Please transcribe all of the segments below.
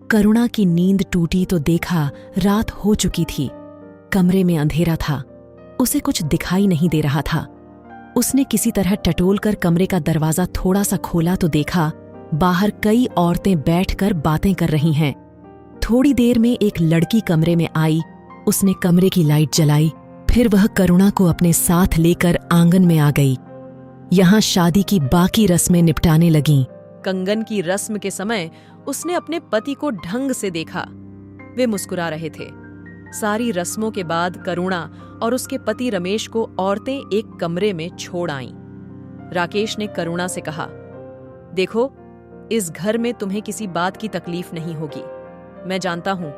करुणा की नींद टूटी तो देखा रात हो चुकी थी। कमरे में अंधेरा था, उसे कुछ दिखाई नहीं दे रहा था। उसने किसी तरह टटोल कर कमरे का दरवाजा थोड़ा सा खोला तो देखा बाहर कई औरतें बैठकर बातें कर रही हैं। थोड़ी देर में एक लड़की कमरे में आई। उसने कमरे की लाइट जलाई, फिर वह करुणा को अपने साथ लेकर आंगन में आ गई। यहाँ शादी की बाकी रस्में निपटाने लगीं। कंगन की रस्म के समय उसने अपने पति को ढंग से देखा। वे मुस्कुरा रहे थे। सारी रस्मों के बाद करुणा और उसके पति रमेश को औरतें एक कमरे में छोड़ आईं। राकेश ने करुणा से कहा, देखो, इस घर में तुम्हें किसी बात की तकलीफ नहीं होगी। मैं जानता हूं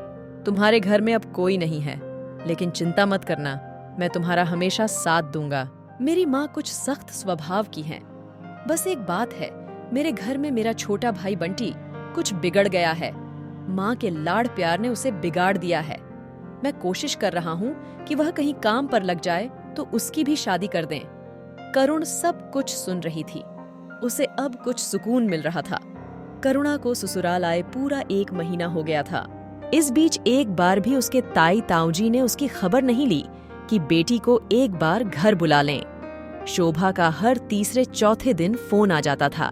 तुम्हारे घर में अब कोई नहीं है, लेकिन चिंता मत करना, मैं तुम्हारा हमेशा साथ दूंगा। मेरी माँ कुछ सख्त स्वभाव की हैं। बस एक बात है, मेरे घर में मेरा छोटा भाई बंटी कुछ बिगड़ गया है। माँ के लाड़ प्यार ने उसे बिगाड़ दिया है। मैं कोशिश कर रहा हूँ कि वह कहीं काम पर लग जाए तो उसकी भी शादी कर दें। करुण सब कुछ सुन रही थी। उसे अब कुछ सुकून मिल रहा था। करुणा को ससुराल आए पूरा 1 महीना हो गया था। इस बीच एक बार भी उसके ताई ताऊजी ने उसकी खबर नहीं ली कि बेटी को एक बार घर बुला लें। शोभा का हर तीसरे चौथे दिन फोन आ जाता था।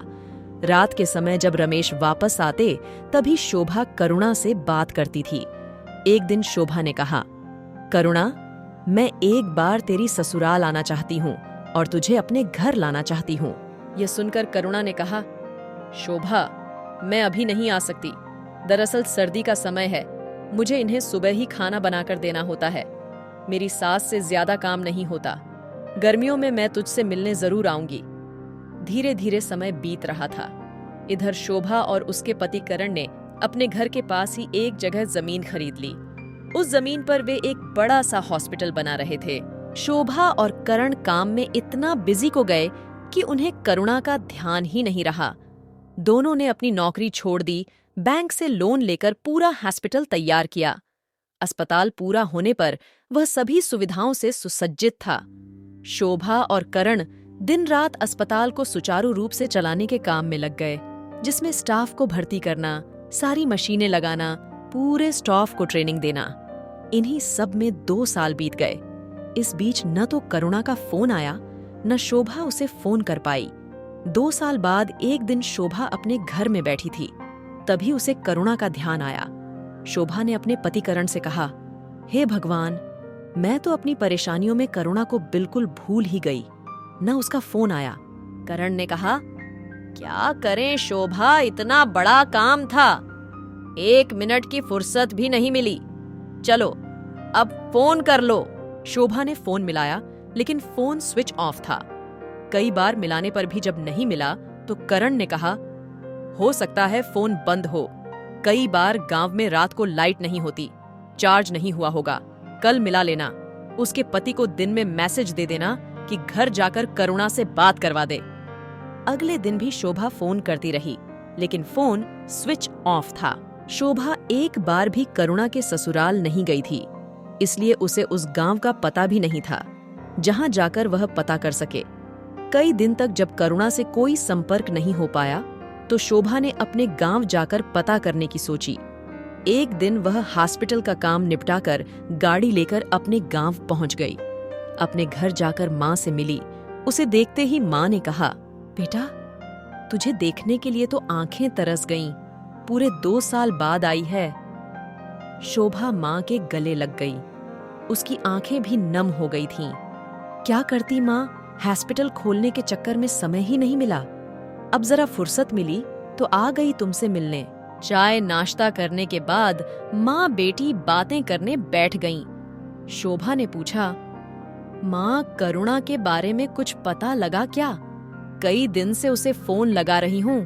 रात के समय जब रमेश वापस आते तभी शोभा करुणा से बात करती थी। एक दिन शोभा ने कहा, करुणा, मैं एक बार तेरी ससुराल आना चाहती हूँ और तुझे अपने घर लाना चाहती हूँ। यह सुनकर करुणा ने कहा, शोभा, मैं अभी नहीं आ सकती। दरअसल सर्दी का समय है, मुझे इन्हें सुबह ही खाना बनाकर देना होता है। मेरी सास से ज्यादा काम नहीं होता। गर्मियों में मैं तुझसे मिलने जरूर आऊंगी। धीरे धीरे समय बीत रहा था। इधर शोभा और उसके पति करण ने अपने घर के पास ही एक जगह जमीन खरीद ली। उस जमीन पर वे एक बड़ा सा हॉस्पिटल बना रहे थे। शोभा और करण काम में इतना बिजी को गए कि उन्हें करुणा का ध्यान ही नहीं रहा। दोनों ने अपनी नौकरी छोड़ दी, बैंक से लोन लेकर पूरा हॉस्पिटल तैयार किया। अस्पताल पूरा होने पर वह सभी सुविधाओं से सुसज्जित था। शोभा और करण दिन रात अस्पताल को सुचारू रूप से चलाने के काम में लग गए, जिसमें स्टाफ को भर्ती करना, सारी मशीनें लगाना, पूरे स्टाफ को ट्रेनिंग देना। इन्हीं सब में 2 साल बीत गए। इस बीच न तो करुणा का फोन आया, न शोभा उसे फोन कर पाई। 2 साल बाद एक दिन शोभा अपने घर में बैठी थी, तभी उसे करुणा का ध्यान आया। शोभा ने अपने पति करण से कहा, हे भगवान, मैं तो अपनी परेशानियों में करुणा को बिल्कुल भूल ही गई। न उसका फोन आया। करण ने कहा, क्या करें शोभा, इतना बड़ा काम था, 1 मिनट की फुर्सत भी नहीं मिली। चलो अब फोन कर लो। शोभा ने फोन मिलाया, लेकिन फोन स्विच ऑफ था। कई बार मिलाने पर भी जब नहीं मिला तो करण ने कहा, हो सकता है फोन बंद हो। कई बार गांव में रात को लाइट नहीं होती, चार्ज नहीं हुआ होगा, कल मिला लेना। उसके पति को दिन में मैसेज दे देना कि घर जाकर करुणा से बात करवा दे। अगले दिन भी शोभा फोन करती रही, लेकिन फोन स्विच ऑफ था। शोभा एक बार भी करुणा के ससुराल नहीं गई थी, इसलिए उसे उस गांव का पता भी नहीं था जहां जाकर वह पता कर सके। कई दिन तक जब करुणा से कोई संपर्क नहीं हो पाया तो शोभा ने अपने गांव जाकर पता करने की सोची। एक दिन वह हॉस्पिटल का काम निपटाकर गाड़ी लेकर अपने गांव पहुंच गई। अपने घर जाकर माँ से मिली। उसे देखते ही माँ ने कहा, बेटा, तुझे देखने के लिए तो आंखें तरस गईं। पूरे 2 साल बाद आई है। शोभा माँ के गले लग गई। उसकी आंखें भी नम हो गई थीं। क्या करती माँ, हॉस्पिटल खोलने के चक्कर में समय ही नहीं मिला। अब जरा फुर्सत मिली तो आ गई तुमसे मिलने। चाय नाश्ता करने के बाद माँ बेटी बातें करने बैठ गईं। शोभा ने पूछा, माँ, करुणा के बारे में कुछ पता लगा क्या? कई दिन से उसे फोन लगा रही हूँ,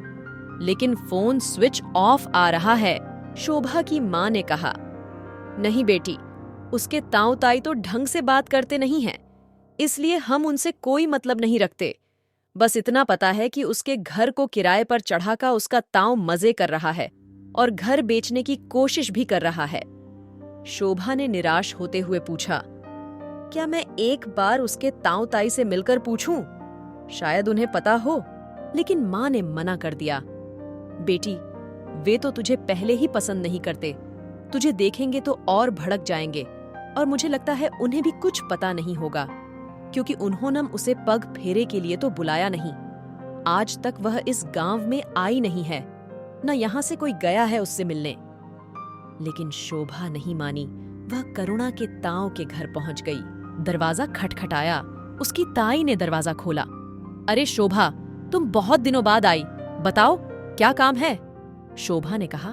लेकिन फोन स्विच ऑफ आ रहा है। शोभा की माँ ने कहा, नहीं बेटी, उसके ताऊ ताई तो ढंग से बात करते नहीं हैं, इसलिए हम उनसे कोई मतलब नहीं रखते। बस इतना पता है कि उसके घर को किराए पर चढ़ाकर उसका ताऊ मजे कर रहा है और घर बेचने की कोशिश भी कर रहा है। शोभा ने निराश होते हुए पूछा, क्या मैं एक बार उसके ताऊ ताई से मिलकर पूछूं? शायद उन्हें पता हो। लेकिन माँ ने मना कर दिया। बेटी, वे तो तुझे पहले ही पसंद नहीं करते, तुझे देखेंगे तो और भड़क जाएंगे, और मुझे लगता है उन्हें भी कुछ पता नहीं होगा, क्योंकि उन्होंने उसे पग फेरे के लिए तो बुलाया नहीं। आज तक वह इस गांव में आई नहीं है, न यहाँ से कोई गया है उससे मिलने। लेकिन शोभा नहीं मानी। वह करुणा के ताऊ के घर पहुंच गई। दरवाजा खटखटाया। उसकी ताई ने दरवाजा खोला। अरे शोभा, तुम बहुत दिनों बाद आई, बताओ क्या काम है? शोभा ने कहा,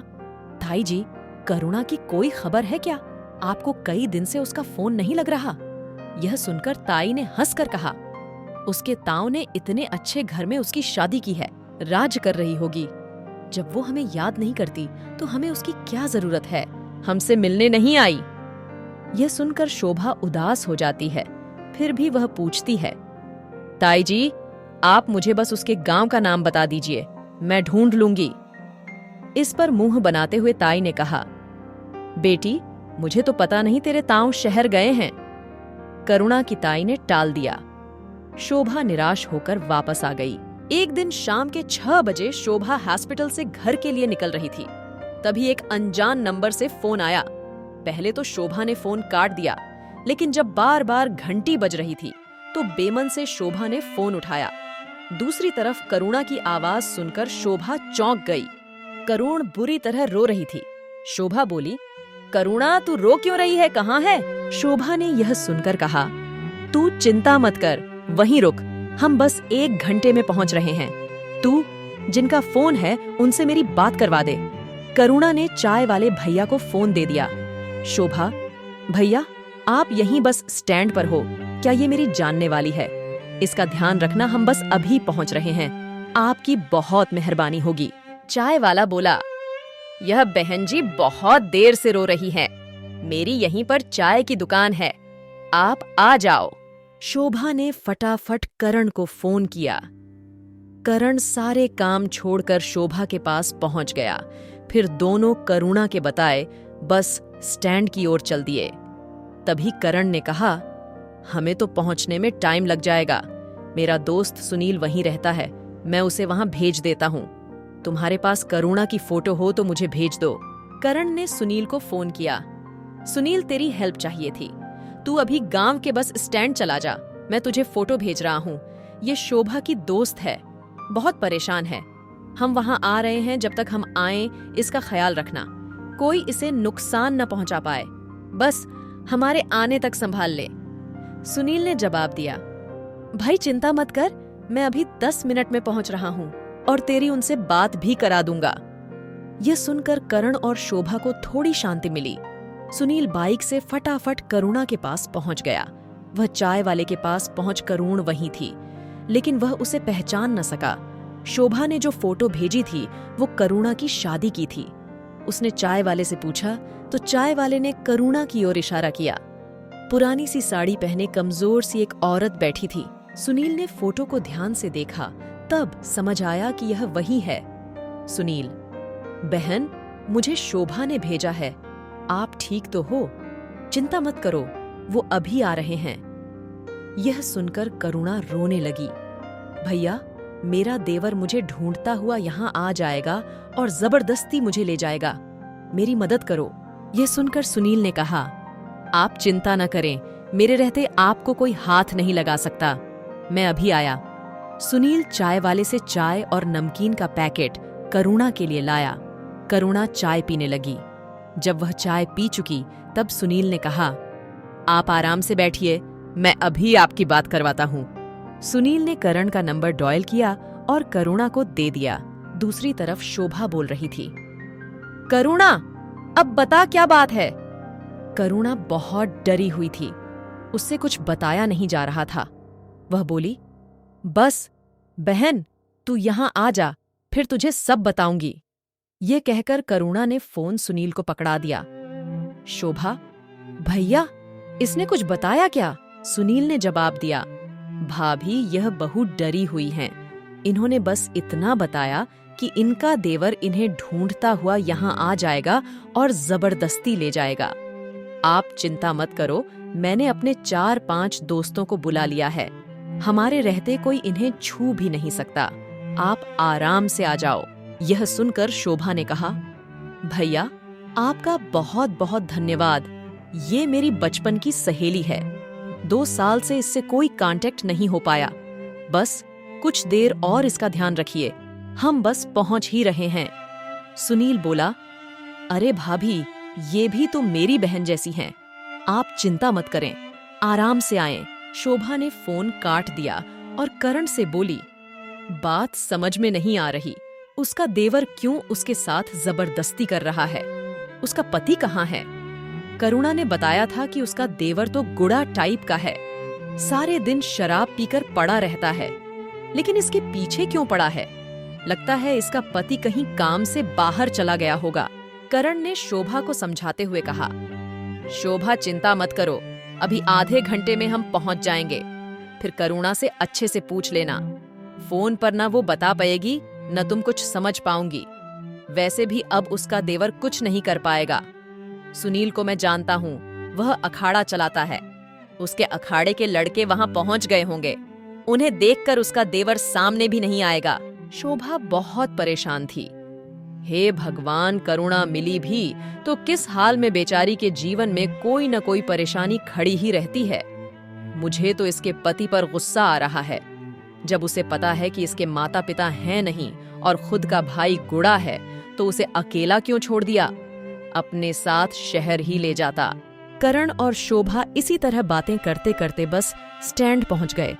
ताई जी, करुणा की कोई खबर है क्या? आपको कई दिन से उसका फोन नहीं लग रहा। यह सुनकर ताई ने हंसकर कहा, उसके ताऊ ने इतने अच्छे घर में उसकी शादी की है, राज कर रही होगी। जब वो हमें याद नहीं करती तो हमें उसकी क्या जरूरत है? हमसे मिलने नहीं आई। यह सुनकर शोभा उदास हो जाती है। फिर भी वह पूछती है, ताई जी, आप मुझे बस उसके गांव का नाम बता दीजिए, मैं ढूंढ लूंगी। इस पर मुंह बनाते हुए ताई ने कहा, बेटी, मुझे तो पता नहीं तेरे ताऊ शहर गए हैं। करुणा की ताई ने टाल दिया। शोभा निराश होकर वापस आ गई। एक दिन शाम के 6 बजे शोभा हॉस्पिटल से घर के लिए निकल रही थी। तभी एक अनजान नंबर से फोन आया। पहले तो शोभा ने फोन काट दिया, लेकिन जब बार बार घंटी बज रही थी तो बेमन से शोभा ने फोन उठाया। दूसरी तरफ करुणा की आवाज सुनकर शोभा चौंक गई। करुण बुरी तरह रो रही थी। शोभा बोली, करुणा, तू रो क्यों रही है, कहाँ है? शोभा ने यह सुनकर कहा, तू चिंता मत कर, वहीं रुक, हम बस 1 घंटे में पहुंच रहे हैं। तू जिनका फोन है उनसे मेरी बात करवा दे। करुणा ने चाय वाले भैया को फोन दे दिया। शोभा, भैया, आप यहीं बस स्टैंड पर हो क्या? ये मेरी जानने वाली है, इसका ध्यान रखना, हम बस अभी पहुंच रहे हैं, आपकी बहुत मेहरबानी होगी। चाय वाला बोला, यह बहन जी बहुत देर से रो रही है, मेरी यहीं पर चाय की दुकान है, आप आ जाओ। शोभा ने फटाफट करण को फोन किया। करण सारे काम छोड़कर शोभा के पास पहुंच गया। फिर दोनों करुणा के बताए बस स्टैंड की ओर चल दिए। तभी करण ने कहा, हमें तो पहुंचने में टाइम लग जाएगा, मेरा दोस्त सुनील वहीं रहता है, मैं उसे वहां भेज देता हूं। तुम्हारे पास करुणा की फोटो हो तो मुझे भेज दो। करण ने सुनील को फोन किया। सुनील, तेरी हेल्प चाहिए थी, तू अभी गांव के बस स्टैंड चला जा, मैं तुझे फोटो भेज रहा हूँ। ये शोभा की दोस्त है, बहुत परेशान है, हम वहां आ रहे हैं, जब तक हम आएं इसका ख्याल रखना, कोई इसे नुकसान न पहुंचा पाए, बस हमारे आने तक संभाल ले। सुनील ने जवाब दिया, भाई चिंता मत कर, मैं अभी 10 मिनट में पहुंच रहा हूँ और तेरी उनसे बात भी करा दूंगा। यह सुनकर करण और शोभा को थोड़ी शांति मिली। सुनील बाइक से फटाफट करुणा के पास पहुंच गया। वह चाय वाले के पास पहुंच करुण वहीं थी, लेकिन वह उसे पहचान न सका। शोभा ने जो फोटो भेजी थी वो करुणा की शादी की थी। उसने चाय वाले से पूछा तो चाय वाले ने करुणा की ओर इशारा किया। पुरानी सी साड़ी पहने कमजोर सी एक औरत बैठी थी। सुनील ने फोटो को ध्यान से देखा, तब समझ आया कि यह वही है। सुनील, बहन, मुझे शोभा ने भेजा है, आप ठीक तो हो? चिंता मत करो, वो अभी आ रहे हैं। यह सुनकर करुणा रोने लगी। भैया, मेरा देवर मुझे ढूंढता हुआ यहाँ आ जाएगा और जबरदस्ती मुझे ले जाएगा, मेरी मदद करो। यह सुनकर सुनील ने कहा, आप चिंता न करें, मेरे रहते आपको कोई हाथ नहीं लगा सकता, मैं अभी आया। सुनील चाय वाले से चाय और नमकीन का पैकेट करुणा के लिए लाया। करुणा चाय पीने लगी। जब वह चाय पी चुकी तब सुनील ने कहा, आप आराम से बैठिए, मैं अभी आपकी बात करवाता हूँ। सुनील ने करण का नंबर डायल किया और करुणा को दे दिया। दूसरी तरफ शोभा बोल रही थी, करुणा, अब बता क्या बात है? करुणा बहुत डरी हुई थी, उससे कुछ बताया नहीं जा रहा था। वह बोली, बस बहन, तू यहाँ आ जा, फिर तुझे सब बताऊंगी। ये कहकर करुणा ने फोन सुनील को पकड़ा दिया। शोभा, भैया, इसने कुछ बताया क्या? सुनील ने जवाब दिया, भाभी, यह बहू डरी हुई हैं, इन्होंने बस इतना बताया कि इनका देवर इन्हें ढूंढता हुआ यहाँ आ जाएगा और जबरदस्ती ले जाएगा। आप चिंता मत करो, मैंने अपने 4-5 दोस्तों को बुला लिया है, हमारे रहते कोई इन्हें छू भी नहीं सकता, आप आराम से आ जाओ। यह सुनकर शोभा ने कहा, भैया आपका बहुत बहुत धन्यवाद। ये मेरी बचपन की सहेली है। 2 साल से इससे कोई कांटेक्ट नहीं हो पाया। बस कुछ देर और इसका ध्यान रखिए, हम बस पहुंच ही रहे हैं। सुनील बोला, अरे भाभी, ये भी तो मेरी बहन जैसी हैं। आप चिंता मत करें, आराम से आएं। शोभा ने फोन काट दिया और करण से बोली, बात समझ में नहीं आ रही, उसका देवर क्यों उसके साथ जबरदस्ती कर रहा है? उसका पति कहाँ है? करुणा ने बताया था कि उसका देवर तो गुड़ा टाइप का है, सारे दिन शराब पीकर पड़ा रहता है। लेकिन इसके पीछे क्यों पड़ा है? लगता है इसका पति कहीं काम से बाहर चला गया होगा। करण ने शोभा को समझाते हुए कहा, शोभा चिंता मत करो, अभी आधे घंटे में हम पहुंच जाएंगे। फिर करुणा से अच्छे से पूछ लेना। फोन पर ना वो बता पाएगी न तुम कुछ समझ पाऊंगी। वैसे भी अब उसका देवर कुछ नहीं कर पाएगा। सुनील को मैं जानता हूँ, वह अखाड़ा चलाता है। उसके अखाड़े के लड़के वहां पहुंच गए होंगे। उन्हें देखकर उसका देवर सामने भी नहीं आएगा। शोभा बहुत परेशान थी। हे भगवान, करुणा मिली भी तो किस हाल में बेचारी के जीवन में कोई न कोई परेशानी खड़ी ही रहती है। मुझे तो इसके पति पर गुस्सा आ रहा है। जब उसे पता है कि इसके माता पिता हैं नहीं और खुद का भाई गुड़ा है, तो उसे अकेला क्यों छोड़ दिया? अपने साथ शहर ही ले जाता। करण और शोभा इसी तरह बातें करते करते बस स्टैंड पहुंच गए।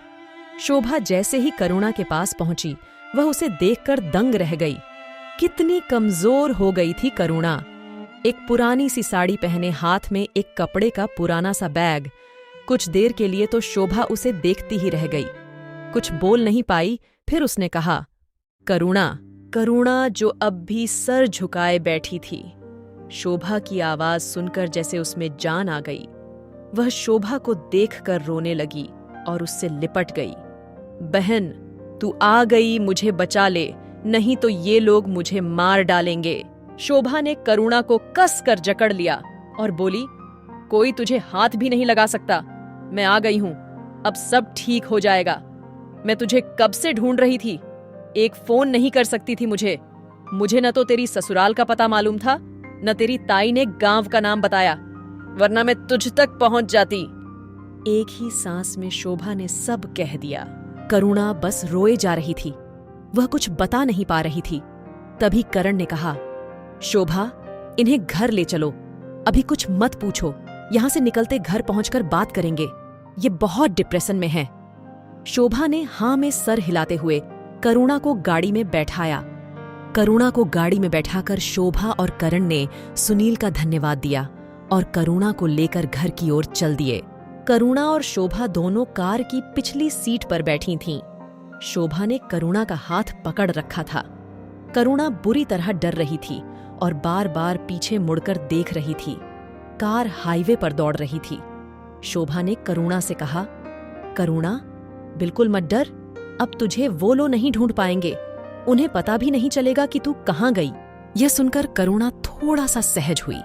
शोभा जैसे ही करुणा के पास पहुंची, वह उसे देखकर दंग रह गई। कितनी कमजोर हो गई थी करुणा। एक पुरानी सी साड़ी पहने, हाथ में एक कपड़े का पुराना सा बैग। कुछ देर के लिए तो शोभा उसे देखती ही रह गई। कुछ बोल नहीं पाई। फिर उसने कहा, करुणा। करुणा जो अब भी सर झुकाए बैठी थी। शोभा की आवाज सुनकर जैसे उसमें जान आ गई। वह शोभा को देखकर रोने लगी और उससे लिपट गई। बहन, तू आ गई, मुझे बचा ले, नहीं तो ये लोग मुझे मार डालेंगे। शोभा ने करुणा को कस कर जकड़ लिया और बोली, कोई तुझे हाथ भी नहीं लगा सकता। मैं आ गई हूं, अब सब ठीक हो जाएगा। मैं तुझे कब से ढूंढ रही थी। एक फोन नहीं कर सकती थी मुझे न तो तेरी ससुराल का पता मालूम था, न तेरी ताई ने गांव का नाम बताया, वरना मैं तुझ तक पहुंच जाती। एक ही सांस में शोभा ने सब कह दिया। करुणा बस रोए जा रही थी, वह कुछ बता नहीं पा रही थी। तभी करण ने कहा, शोभा, इन्हें घर ले चलो, अभी कुछ मत पूछो, यहां से निकलते घर पहुंचकर बात करेंगे। ये बहुत डिप्रेशन में है। शोभा ने हां में सर हिलाते हुए करुणा को गाड़ी में बैठाया। करुणा को गाड़ी में बैठाकर शोभा और करण ने सुनील का धन्यवाद दिया और करुणा को लेकर घर की ओर चल दिए। करुणा और शोभा दोनों कार की पिछली सीट पर बैठी थीं। शोभा ने करुणा का हाथ पकड़ रखा था। करुणा बुरी तरह डर रही थी और बार बार पीछे मुड़कर देख रही थी। कार हाईवे पर दौड़ रही थी। शोभा ने करुणा से कहा, करुणा, बिल्कुल मत डर, अब तुझे वो लोग नहीं ढूंढ पाएंगे, उन्हें पता भी नहीं चलेगा कि तू कहाँ गई। यह सुनकर करुणा थोड़ा सा सहज हुई।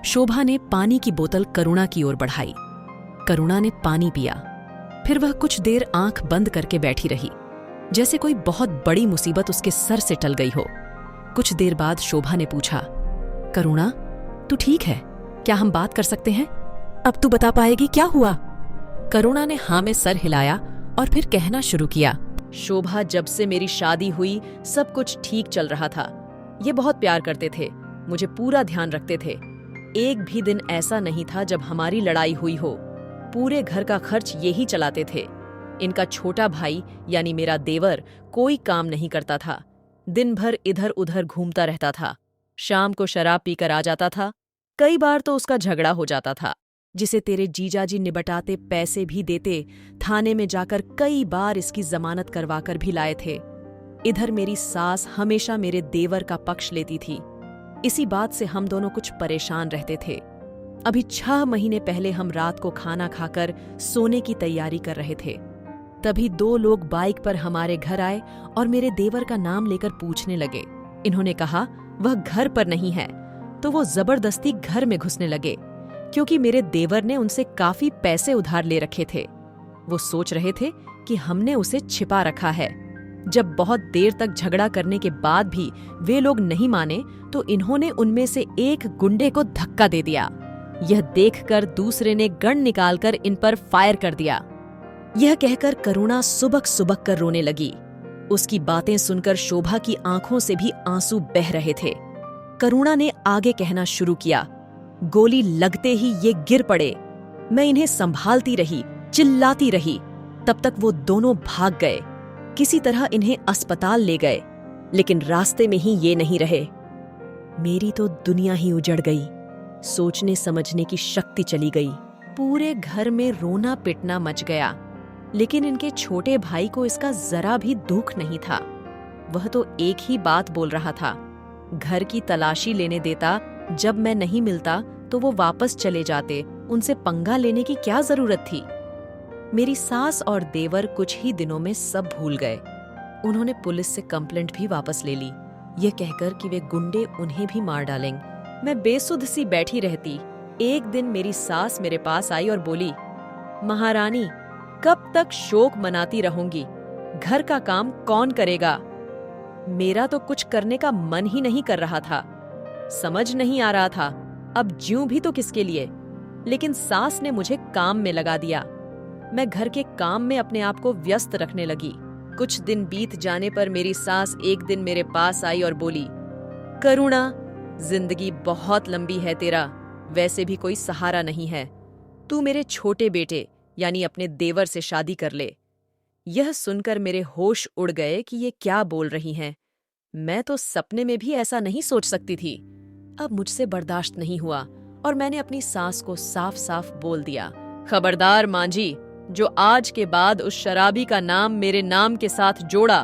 शोभा ने पानी की बोतल करुणा की ओर बढ़ाई। करुणा ने पानी पिया। फिर वह कुछ देर आंख बंद करके बैठी रही, जैसे कोई बहुत बड़ी मुसीबत उसके सर से टल गई हो। कुछ देर बाद शोभा ने पूछा, करुणा, तू ठीक है? क्या हम बात कर सकते हैं? अब तू बता पाएगी क्या हुआ? करुणा ने हाँ में सर हिलाया और फिर कहना शुरू किया, शोभा, जब से मेरी शादी हुई सब कुछ ठीक चल रहा था। ये बहुत प्यार करते थे, मुझे पूरा ध्यान रखते थे। एक भी दिन ऐसा नहीं था जब हमारी लड़ाई हुई हो। पूरे घर का खर्च यही चलाते थे। इनका छोटा भाई यानी मेरा देवर कोई काम नहीं करता था, दिन भर इधर उधर घूमता रहता था। शाम को शराब पीकर आ जाता था। कई बार तो उसका झगड़ा हो जाता था, जिसे तेरे जीजाजी निबटाते पैसे भी देते। थाने में जाकर कई बार इसकी जमानत करवाकर भी लाए थे। इधर मेरी सास हमेशा मेरे देवर का पक्ष लेती थी। इसी बात से हम दोनों कुछ परेशान रहते थे। अभी 6 महीने पहले हम रात को खाना खाकर सोने की तैयारी कर रहे थे। तभी 2 लोग बाइक पर हमारे घर आए और मेरे देवर का नाम लेकर पूछने लगे। इन्होंने कहा वह घर पर नहीं है, तो वो जबरदस्ती घर में घुसने लगे, क्योंकि मेरे देवर ने उनसे काफी पैसे उधार ले रखे थे। वो सोच रहे थे कि हमने उसे छिपा रखा है। जब बहुत देर तक झगड़ा करने के बाद भी वे लोग नहीं माने तो इन्होंने उनमें से एक गुंडे को धक्का दे दिया। यह देखकर दूसरे ने गन निकालकर इन पर फायर कर दिया। यह कहकर करुणा सुबक सुबक कर रोने लगी। उसकी बातें सुनकर शोभा की आंखों से भी आंसू बह रहे थे। करुणा ने आगे कहना शुरू किया। गोली लगते ही ये गिर पड़े। मैं इन्हें संभालती रही, चिल्लाती रही, तब तक वो दोनों भाग गए। किसी तरह इन्हें अस्पताल ले गए, लेकिन रास्ते में ही ये नहीं रहे। मेरी तो दुनिया ही उजड़ गई। सोचने समझने की शक्ति चली गई। पूरे घर में रोना पिटना मच गया, लेकिन इनके छोटे भाई को इसका जरा भी दुख नहीं था। वह तो एक ही बात बोल रहा था, घर की तलाशी लेने देता, जब मैं नहीं मिलता तो वो वापस चले जाते, उनसे पंगा लेने की क्या जरूरत थी। मेरी सास और देवर कुछ ही दिनों में सब भूल गए। उन्होंने पुलिस से कंप्लेंट भी वापस ले ली, ये कहकर कि वे गुंडे उन्हें भी मार डालेंगे। मैं बेसुध सी बैठी रहती। एक दिन मेरी सास मेरे पास आई और बोली, महारानी, कब तक शोक मनाती रहूंगी? घर का काम कौन करेगा? मेरा तो कुछ करने का मन ही नहीं कर रहा था। समझ नहीं आ रहा था अब ज्यूं भी तो किसके लिए। लेकिन सास ने मुझे काम में लगा दिया। मैं घर के काम में अपने आप को व्यस्त रखने लगी। कुछ दिन बीत जाने पर मेरी सास एक दिन मेरे पास आई और बोली, करुणा, जिंदगी बहुत लंबी है तेरा, वैसे भी कोई सहारा नहीं है। तू मेरे छोटे बेटे यानी अपने देवर से शादी कर ले। यह सुनकर मेरे होश उड़ गए कि ये क्या बोल रही हैं। मैं तो सपने में भी ऐसा नहीं सोच सकती थी। अब मुझसे बर्दाश्त नहीं हुआ और मैंने अपनी सास को साफ साफ बोल दिया, खबरदार मांझी, जो आज के बाद उस शराबी का नाम मेरे नाम के साथ जोड़ा,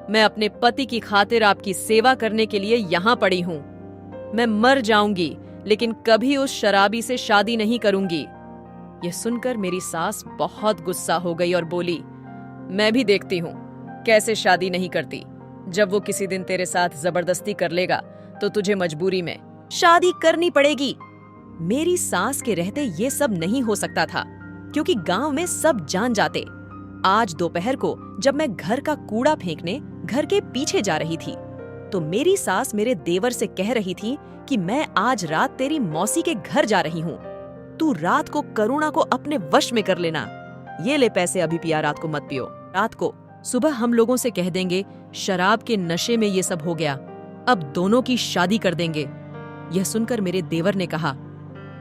मैं अपने पति की खातिर आपकी सेवा करने के लिए यहाँ पड़ी हूँ। मैं मर जाऊंगी लेकिन कभी उस शराबी से शादी नहीं करूंगी। यह सुनकर मेरी सास बहुत गुस्सा हो गई और बोली, मैं भी देखती हूँ कैसे शादी नहीं करती। जब वो किसी दिन तेरे साथ जबरदस्ती कर लेगा तो तुझे मजबूरी में शादी करनी पड़ेगी। मेरी सास के रहते ये सब नहीं हो सकता था, क्योंकि गांव में सब जान जाते। आज दोपहर को जब मैं घर का कूड़ा फेंकने घर के पीछे जा रही थी तो मेरी सास मेरे देवर से कह रही थी कि मैं आज रात तेरी मौसी के घर जा रही हूँ, तू रात को करुणा को अपने वश में कर लेना। ये ले पैसे, अभी पिया, रात को मत पियो। रात को सुबह हम लोगों से कह देंगे शराब के नशे में ये सब हो गया, अब दोनों की शादी कर देंगे। यह सुनकर मेरे देवर ने कहा,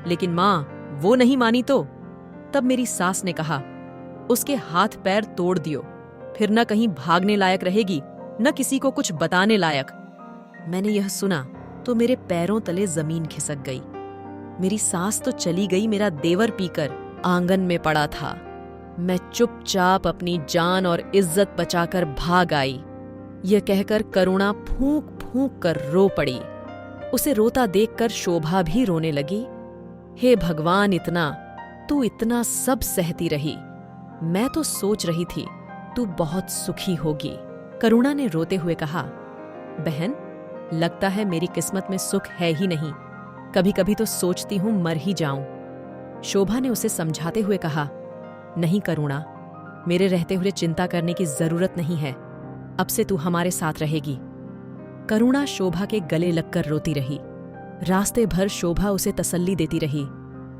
लेकिन माँ वो नहीं मानी तो? तब मेरी सास ने कहा, उसके हाथ पैर तोड़ दियो, फिर न कहीं भागने लायक रहेगी न किसी को कुछ बताने लायक। मैंने यह सुना तो मेरे पैरों तले जमीन खिसक गई। मेरी सास तो चली गई, मेरा देवर पीकर आंगन में पड़ा था। मैं चुपचाप अपनी जान और इज्जत बचाकर भाग आई। यह कहकर करुणा फूंक फूंक कर रो पड़ी। उसे रोता देखकर शोभा भी रोने लगी। हे भगवान, तू इतना सब सहती रही। मैं तो सोच रही थी तू बहुत सुखी होगी। करुणा ने रोते हुए कहा, बहन, लगता है मेरी किस्मत में सुख है ही नहीं। कभी कभी तो सोचती हूं मर ही जाऊं। शोभा ने उसे समझाते हुए कहा, नहीं करुणा, मेरे रहते हुए चिंता करने की जरूरत नहीं है। अब से तू हमारे साथ रहेगी। करुणा शोभा के गले लगकर रोती रही। रास्ते भर शोभा उसे तसल्ली देती रही।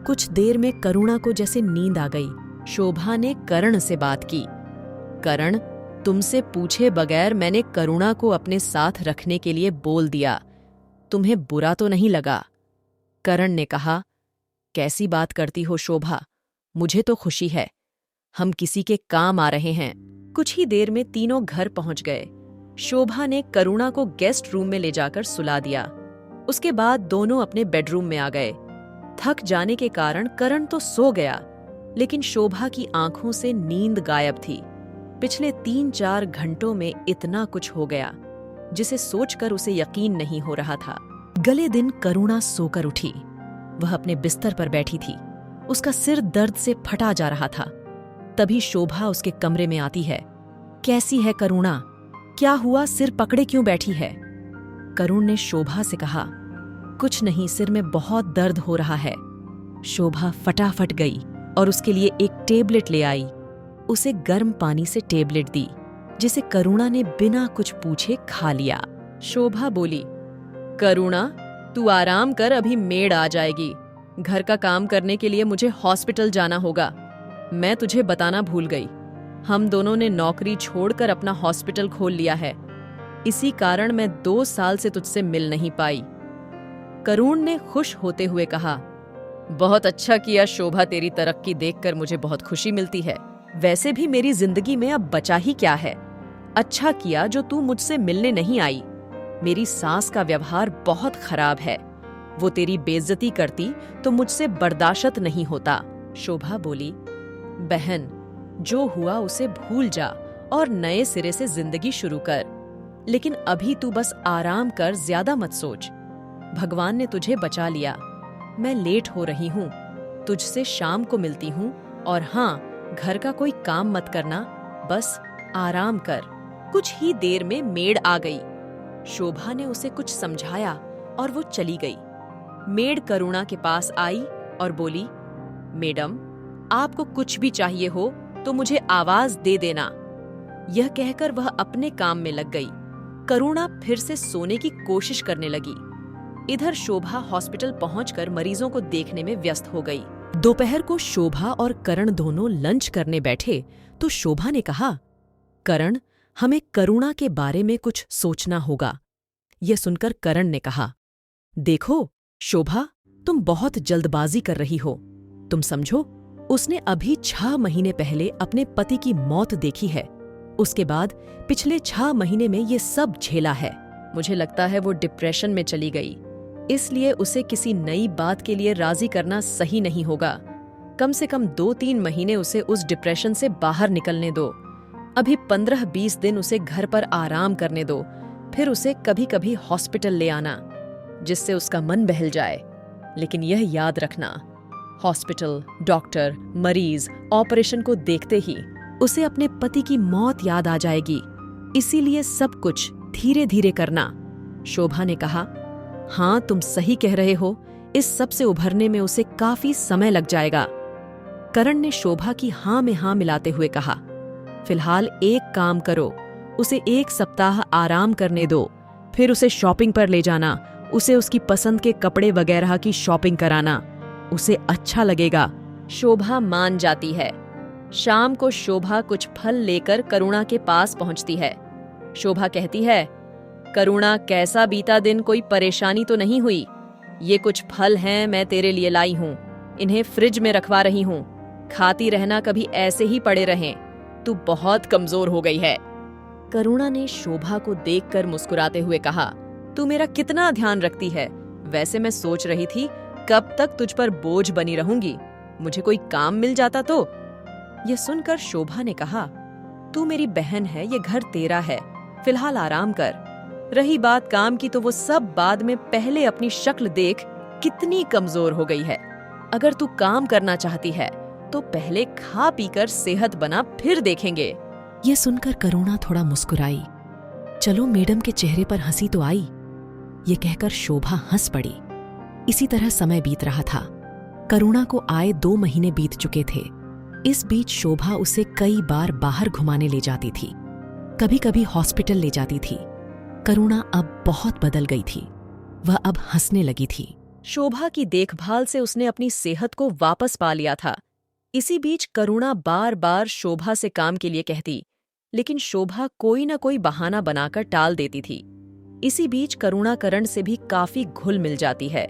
कुछ देर में करुणा को जैसे नींद आ गई। शोभा ने करण से बात की। करण, तुमसे पूछे बगैर मैंने करुणा को अपने साथ रखने के लिए बोल दिया। तुम्हें बुरा तो नहीं लगा? करण ने कहा, कैसी बात करती हो शोभा, मुझे तो खुशी है। हम किसी के काम आ रहे हैं। कुछ ही देर में तीनों घर पहुंच गए। शोभा ने करुणा को गेस्ट रूम में ले जाकर सुला दिया। उसके बाद दोनों अपने बेडरूम में आ गए। थक जाने के कारण करण तो सो गया, लेकिन शोभा की आंखों से नींद गायब थी। पिछले 3-4 घंटों में इतना कुछ हो गया जिसे सोचकर उसे यकीन नहीं हो रहा था। अगले दिन करुणा सोकर उठी। वह अपने बिस्तर पर बैठी थी। उसका सिर दर्द से फटा जा रहा था। तभी शोभा उसके कमरे में आती है। कैसी है करुणा? क्या हुआ, सिर पकड़े क्यों बैठी है? करुण ने शोभा से कहा, कुछ नहीं, सिर में बहुत दर्द हो रहा है। शोभा फटाफट गई और उसके लिए एक टेबलेट ले आई। उसे गर्म पानी से टेबलेट दी। जिसे करुणा ने बिना कुछ पूछे खा लिया। शोभा बोली, करुणा, तू आराम कर, अभी मेड आ जाएगी। घर का काम करने के लिए मुझे हॉस्पिटल जाना होगा। मैं तुझे बताना भूल गई, हम दोनों ने नौकरी छोड़कर अपना हॉस्पिटल खोल लिया है। इसी कारण मैं 2 साल से तुझसे मिल नहीं पाई। करुण ने खुश होते हुए कहा, बहुत अच्छा किया शोभा, तेरी तरक्की देखकर मुझे बहुत खुशी मिलती है। वैसे भी मेरी जिंदगी में अब बचा ही क्या है। अच्छा किया जो तू मुझसे मिलने नहीं आई। मेरी सास का व्यवहार बहुत खराब है। वो तेरी बेइज्जती करती तो मुझसे बर्दाश्त नहीं होता। शोभा बोली, बहन, जो हुआ उसे भूल जा और नए सिरे से जिंदगी शुरू कर। लेकिन अभी तू बस आराम कर, ज्यादा मत सोच। भगवान ने तुझे बचा लिया। मैं लेट हो रही हूँ, तुझसे शाम को मिलती हूँ। और हाँ, घर का कोई काम मत करना, बस आराम कर। कुछ ही देर में मेड आ गई। शोभा ने उसे कुछ समझाया और वो चली गई। मेड करुणा के पास आई और बोली, मैडम, आपको कुछ भी चाहिए हो तो मुझे आवाज दे देना। यह कहकर वह अपने काम में लग गई। करुणा फिर से सोने की कोशिश करने लगी। इधर शोभा हॉस्पिटल पहुंचकर मरीजों को देखने में व्यस्त हो गई। दोपहर को शोभा और करण दोनों लंच करने बैठे तो शोभा ने कहा, करण, हमें करुणा के बारे में कुछ सोचना होगा। यह सुनकर करण ने कहा, देखो शोभा, तुम बहुत जल्दबाजी कर रही हो। तुम समझो, उसने अभी 6 महीने पहले अपने पति की मौत देखी है। उसके बाद पिछले 6 महीने में ये सब झेला है। मुझे लगता है वो डिप्रेशन में चली गई, इसलिए उसे किसी नई बात के लिए राजी करना सही नहीं होगा। कम से कम 2-3 महीने उसे उस डिप्रेशन से बाहर निकलने दो। अभी 15-20 दिन उसे घर पर आराम करने दो, फिर उसे कभी कभी हॉस्पिटल ले आना, जिससे उसका मन बहल जाए। लेकिन यह याद रखना, हॉस्पिटल, डॉक्टर, मरीज, ऑपरेशन को देखते ही उसे अपने पति की मौत याद आ जाएगी। इसीलिए सब कुछ धीरे धीरे करना। शोभा ने कहा, हाँ, तुम सही कह रहे हो, इस सब से उभरने में उसे काफी समय लग जाएगा। करण ने शोभा की हाँ में हाँ मिलाते हुए कहा, फिलहाल एक काम करो, उसे 1 सप्ताह आराम करने दो, फिर उसे शॉपिंग पर ले जाना, उसे उसकी पसंद के कपड़े वगैरह की शॉपिंग कराना, उसे अच्छा लगेगा। शोभा मान जाती है। शाम को शोभा कुछ फल लेकर करुणा के पास पहुंचती है। शोभा कहती है, करुणा, कैसा बीता दिन, कोई परेशानी तो नहीं हुई? ये कुछ फल हैं, मैं तेरे लिए लाई हूँ, इन्हें फ्रिज में रखवा रही हूँ, खाती रहना, कभी ऐसे ही पड़े रहें। तू बहुत कमजोर हो गई है। करुणा ने शोभा को देखकर मुस्कुराते हुए कहा, तू मेरा कितना ध्यान रखती है। वैसे मैं सोच रही थी कब तक तुझ पर बोझ बनी रहूंगी, मुझे कोई काम मिल जाता तो। यह सुनकर शोभा ने कहा, तू मेरी बहन है, ये घर तेरा है, फिलहाल आराम कर। रही बात काम की, तो वो सब बाद में, पहले अपनी शक्ल देख कितनी कमजोर हो गई है। अगर तू काम करना चाहती है तो पहले खा पीकर सेहत बना, फिर देखेंगे। ये सुनकर करुणा थोड़ा मुस्कुराई। चलो, मैडम के चेहरे पर हंसी तो आई। ये कहकर शोभा हंस पड़ी। इसी तरह समय बीत रहा था। करुणा को आए 2 महीने बीत चुके थे। इस बीच शोभा उसे कई बार बाहर घुमाने ले जाती थी, कभी कभी हॉस्पिटल ले जाती थी। करुणा अब बहुत बदल गई थी। वह अब हंसने लगी थी। शोभा की देखभाल से उसने अपनी सेहत को वापस पा लिया था। इसी बीच करुणा बार बार शोभा से काम के लिए कहती, लेकिन शोभा कोई न कोई बहाना बनाकर टाल देती थी। इसी बीच करुणा करण से भी काफी घुल मिल जाती है।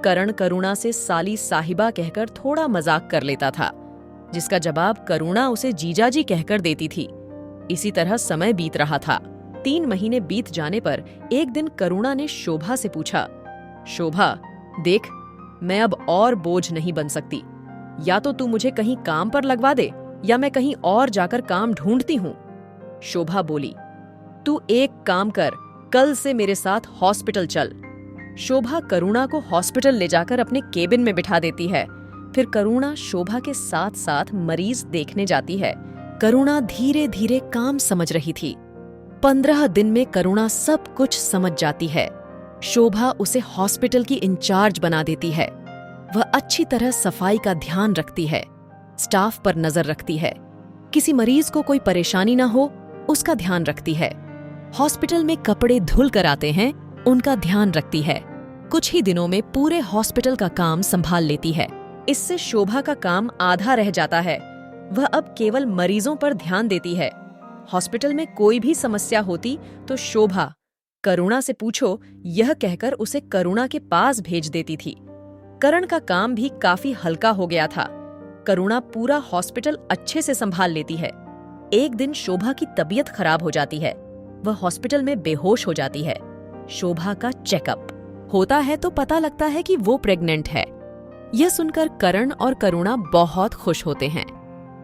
करण करुणा से साली साहिबा कहकर थोड़ा मजाक कर लेता था, जिसका जवाब करुणा उसे जीजाजी कहकर देती थी। इसी तरह समय बीत रहा था। 3 महीने बीत जाने पर एक दिन करुणा ने शोभा से पूछा, शोभा देख, मैं अब और बोझ नहीं बन सकती। या तो तू मुझे कहीं काम पर लगवा दे, या मैं कहीं और जाकर काम ढूंढती हूँ। शोभा बोली, तू एक काम कर, कल से मेरे साथ हॉस्पिटल चल। शोभा करुणा को हॉस्पिटल ले जाकर अपने केबिन में बिठा देती है। फिर करुणा शोभा के साथ साथ मरीज देखने जाती है। करुणा धीरे धीरे काम समझ रही थी। 15 दिन में करुणा सब कुछ समझ जाती है। शोभा उसे हॉस्पिटल की इंचार्ज बना देती है। वह अच्छी तरह सफाई का ध्यान रखती है, स्टाफ पर नजर रखती है। किसी मरीज को कोई परेशानी ना हो, उसका ध्यान रखती है। हॉस्पिटल में कपड़े धुल कर आते हैं, उनका ध्यान रखती है। कुछ ही दिनों में पूरे हॉस्पिटल का काम संभाल लेती है। इससे शोभा का काम आधा रह जाता है। वह अब केवल मरीजों पर ध्यान देती है। हॉस्पिटल में कोई भी समस्या होती तो शोभा करुणा से पूछो यह कहकर उसे करुणा के पास भेज देती थी। करण का काम भी काफी हल्का हो गया था। करुणा पूरा हॉस्पिटल अच्छे से संभाल लेती है। एक दिन शोभा की तबीयत खराब हो जाती है। वह हॉस्पिटल में बेहोश हो जाती है। शोभा का चेकअप होता है तो पता लगता है कि वो प्रेग्नेंट है। यह सुनकर करण और करुणा बहुत खुश होते हैं।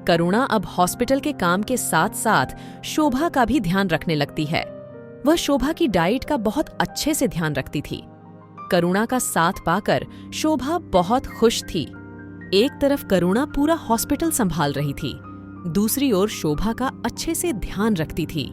करुणा अब हॉस्पिटल के काम के साथ साथ शोभा का भी ध्यान रखने लगती है। वह शोभा की डाइट का बहुत अच्छे से ध्यान रखती थी। करुणा का साथ पाकर शोभा बहुत खुश थी। एक तरफ करुणा पूरा हॉस्पिटल संभाल रही थी, दूसरी ओर शोभा का अच्छे से ध्यान रखती थी।